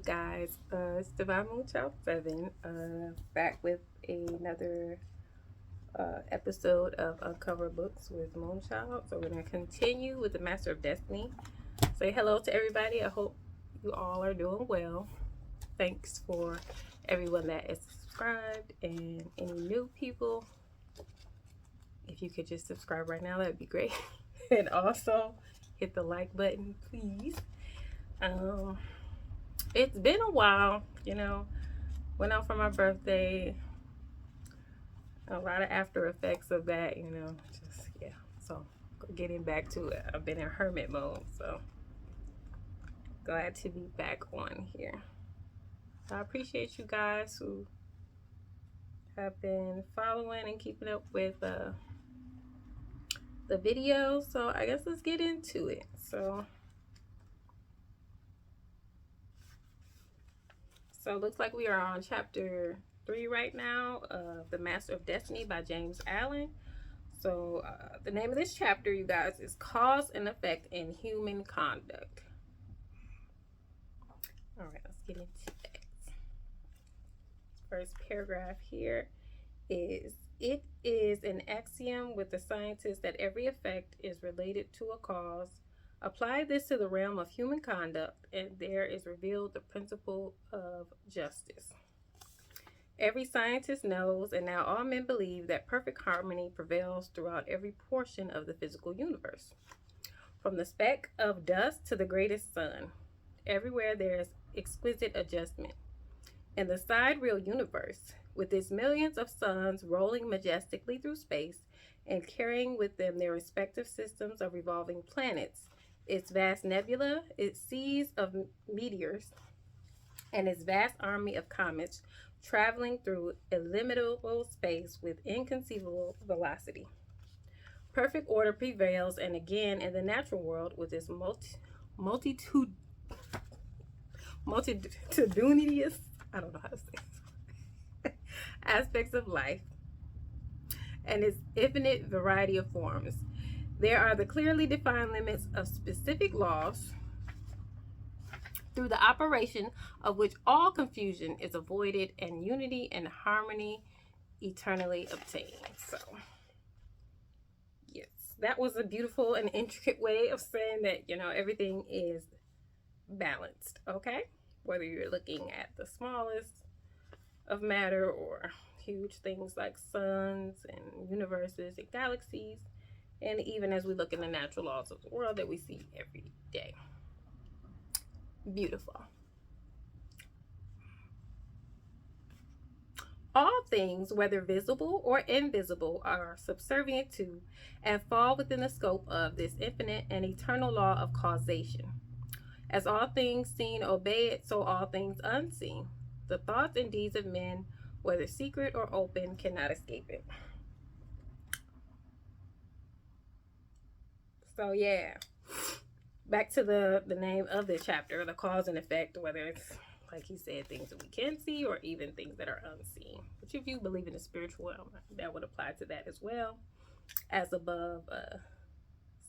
you guys. It's Divine Moonchild 7, back with another episode of Uncover Books with Moonchild. So, we're going to continue with the Master of Destiny. Say hello to everybody. I hope you all are doing well. Thanks for everyone that is subscribed and any new people. If you could just subscribe right now, that'd be great. And also hit the like button, please. It's been a while, went out for my birthday. A lot of after effects of that, just yeah. So getting back to it. I've been in hermit mode, so glad to be back on here. I appreciate you guys who have been following and keeping up with the videos. So I guess let's get into it. So it looks like we are on chapter 3 right now of The Master of Destiny by James Allen. So the name of this chapter, you guys, is Cause and Effect in Human Conduct. All right, let's get into that. First paragraph here is, it is an axiom with the scientists that every effect is related to a cause. Apply this to the realm of human conduct, and there is revealed the principle of justice. Every scientist knows, and now all men believe, that perfect harmony prevails throughout every portion of the physical universe. From the speck of dust to the greatest sun, everywhere there is exquisite adjustment. In the sidereal universe, with its millions of suns rolling majestically through space and carrying with them their respective systems of revolving planets, its vast nebula, its seas of meteors, and its vast army of comets traveling through illimitable space with inconceivable velocity. Perfect order prevails, and again in the natural world with its multitudinous, I don't know how to say this, aspects of life, and its infinite variety of forms. There are the clearly defined limits of specific laws, through the operation of which all confusion is avoided and unity and harmony eternally obtained. So, yes, that was a beautiful and intricate way of saying that, everything is balanced, okay? Whether you're looking at the smallest of matter or huge things like suns and universes and galaxies, and even as we look in the natural laws of the world that we see every day. Beautiful. All things, whether visible or invisible, are subservient to and fall within the scope of this infinite and eternal law of causation. As all things seen obey it, so all things unseen. The thoughts and deeds of men, whether secret or open, cannot escape it. So yeah, back to the name of the chapter, the cause and effect, whether it's, like he said, things that we can see or even things that are unseen. Which, if you believe in the spiritual realm, that would apply to that as well. As above,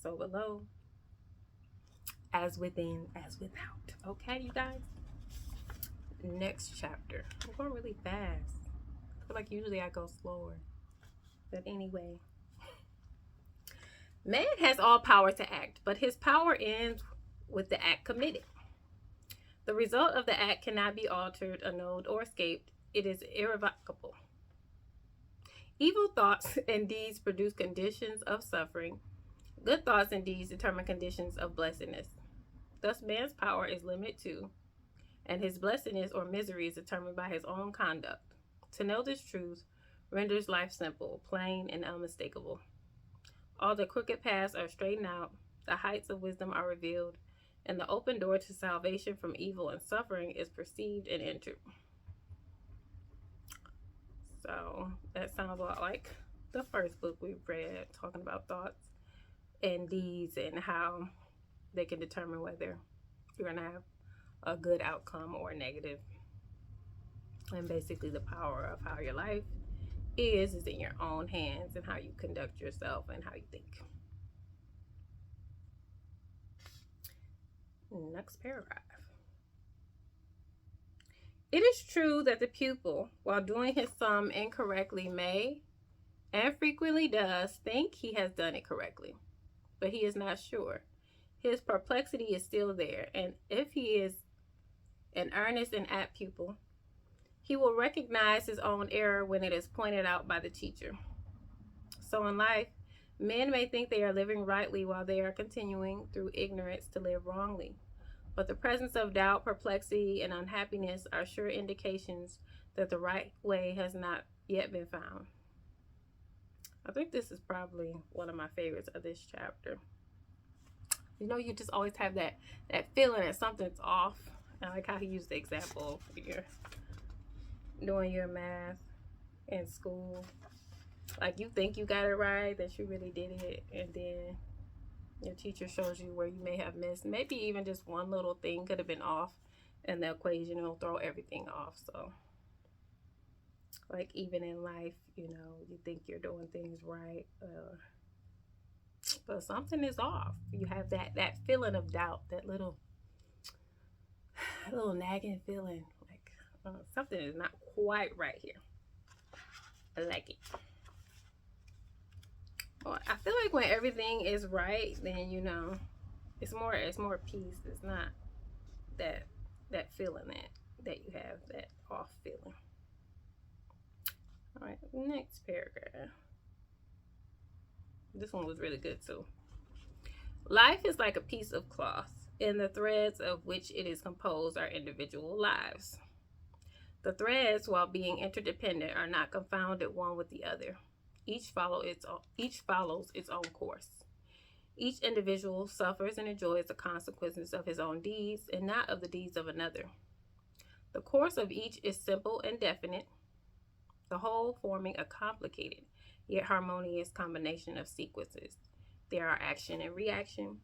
so below. As within, as without. Okay, you guys? Next chapter. I'm going really fast. I feel like usually I go slower. But anyway. Man has all power to act, but his power ends with the act committed. The result of the act cannot be altered, annulled, or escaped. It is irrevocable. Evil thoughts and deeds produce conditions of suffering. Good thoughts and deeds determine conditions of blessedness. Thus, man's power is limited to, and his blessedness or misery is determined by his own conduct. To know this truth renders life simple, plain, and unmistakable. All the crooked paths are straightened out, the heights of wisdom are revealed, and the open door to salvation from evil and suffering is perceived and entered. So that sounds a lot like the first book we read, talking about thoughts and deeds and how they can determine whether you're going to have a good outcome or negative. And basically the power of how your life is in your own hands, and how you conduct yourself and how you think. Next paragraph. It is true that the pupil, while doing his sum incorrectly, may, and frequently does, think he has done it correctly, but he is not sure. His perplexity is still there, and if he is an earnest and apt pupil, he will recognize his own error when it is pointed out by the teacher. So in life, men may think they are living rightly while they are continuing through ignorance to live wrongly. But the presence of doubt, perplexity, and unhappiness are sure indications that the right way has not yet been found. I think this is probably one of my favorites of this chapter. You know, you just always have that feeling that something's off. I like how he used the example of you're doing your math in school. Like you think you got it right, that you really did it, and then your teacher shows you where you may have missed. Maybe even just one little thing could have been off, and the equation will throw everything off. So, like even in life, you know, you think you're doing things right, but something is off. You have that feeling of doubt, that little nagging feeling, like something is not quite right here. I like it. Well, I feel like when everything is right, then you know, it's more peace. It's not that feeling that you have, that off feeling. All right, next paragraph. This one was really good too. Life is like a piece of cloth, and the threads of which it is composed are individual lives. The threads, while being interdependent, are not confounded one with the other. Each follows its own course. Each individual suffers and enjoys the consequences of his own deeds and not of the deeds of another. The course of each is simple and definite, the whole forming a complicated yet harmonious combination of sequences. There are action and reaction,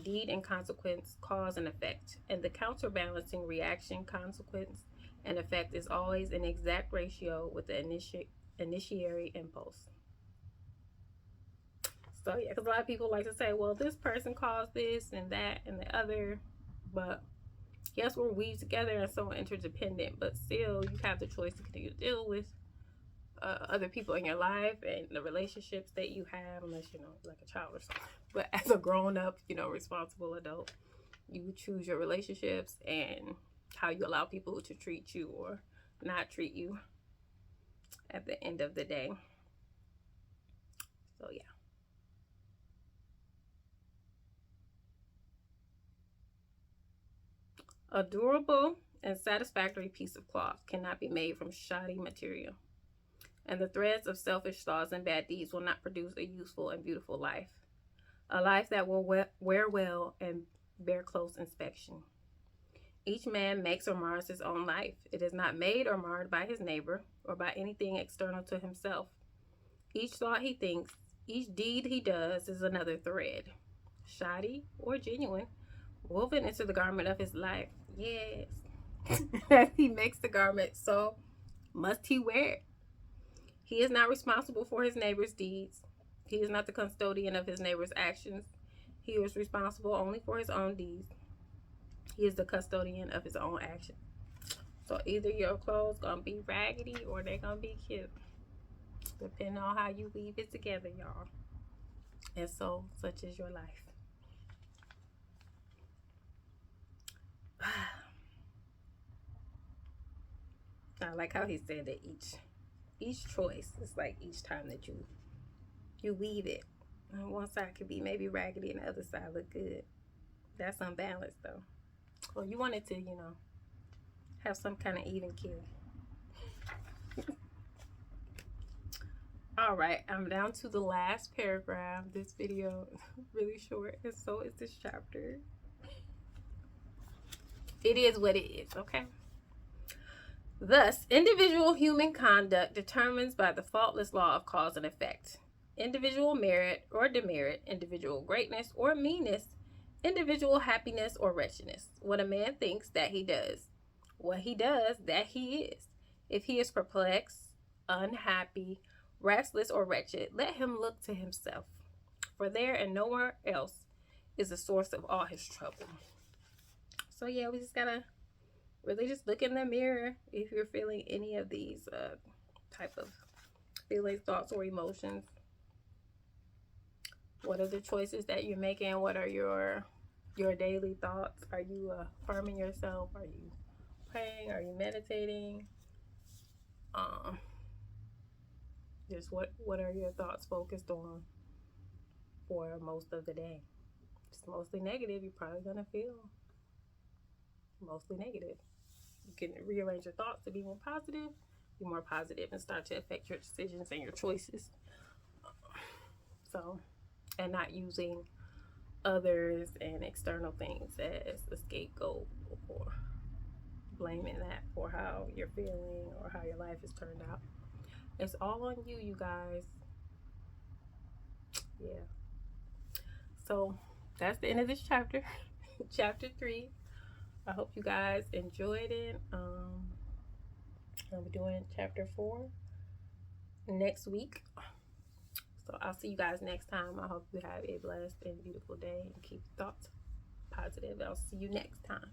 deed and consequence, cause and effect, and the counterbalancing reaction, consequence, and effect is always in exact ratio with the initiatory impulse. So yeah, because a lot of people like to say, well, this person caused this and that and the other, but yes, we're weaved together and so interdependent, but still you have the choice to continue to deal with other people in your life and the relationships that you have, unless you know, like a child or something. But as a grown-up, you know, responsible adult, you choose your relationships and how you allow people to treat you or not treat you at the end of the day. So yeah. A durable and satisfactory piece of cloth cannot be made from shoddy material, and the threads of selfish thoughts and bad deeds will not produce a useful and beautiful life, a life that will wear well and bear close inspection. Each man makes or mars his own life. It is not made or marred by his neighbor or by anything external to himself. Each thought he thinks, each deed he does is another thread, shoddy or genuine, woven into the garment of his life. Yes. As he makes the garment, so must he wear it. He is not responsible for his neighbor's deeds. He is not the custodian of his neighbor's actions. He is responsible only for his own deeds. He is the custodian of his own actions. So either your clothes gonna be raggedy or they're gonna be cute, depending on how you weave it together, y'all. And so, such is your life. I like how he said that each choice is like each time that you weave it. And one side could be maybe raggedy and the other side look good. That's unbalanced though. Well, you want it to, you know, have some kind of even keel. All right, I'm down to the last paragraph. This video is really short, and so is this chapter. It is what it is, okay? Thus, individual human conduct determines by the faultless law of cause and effect. Individual merit or demerit, individual greatness or meanness, individual happiness or wretchedness. What a man thinks, that he does. What he does, that he is. If he is perplexed, unhappy, restless, or wretched, let him look to himself. For there and nowhere else is the source of all his trouble. So yeah, we just gotta really just look in the mirror if you're feeling any of these type of feelings, thoughts, or emotions. What are the choices that you're making? What are your daily thoughts? Are you affirming yourself? Are you praying? Are you meditating? Um, just what are your thoughts focused on for most of the day? If it's mostly negative, you're probably gonna feel mostly negative. You can rearrange your thoughts to be more positive, and start to affect your decisions and your choices. So, and not using others and external things as a scapegoat, or blaming that for how you're feeling or how your life has turned out. It's all on you, you guys. Yeah. So that's the end of this chapter, chapter 3. I hope you guys enjoyed it. I'll be doing chapter 4 next week. So I'll see you guys next time. I hope you have a blessed and beautiful day and keep thoughts positive. I'll see you next time.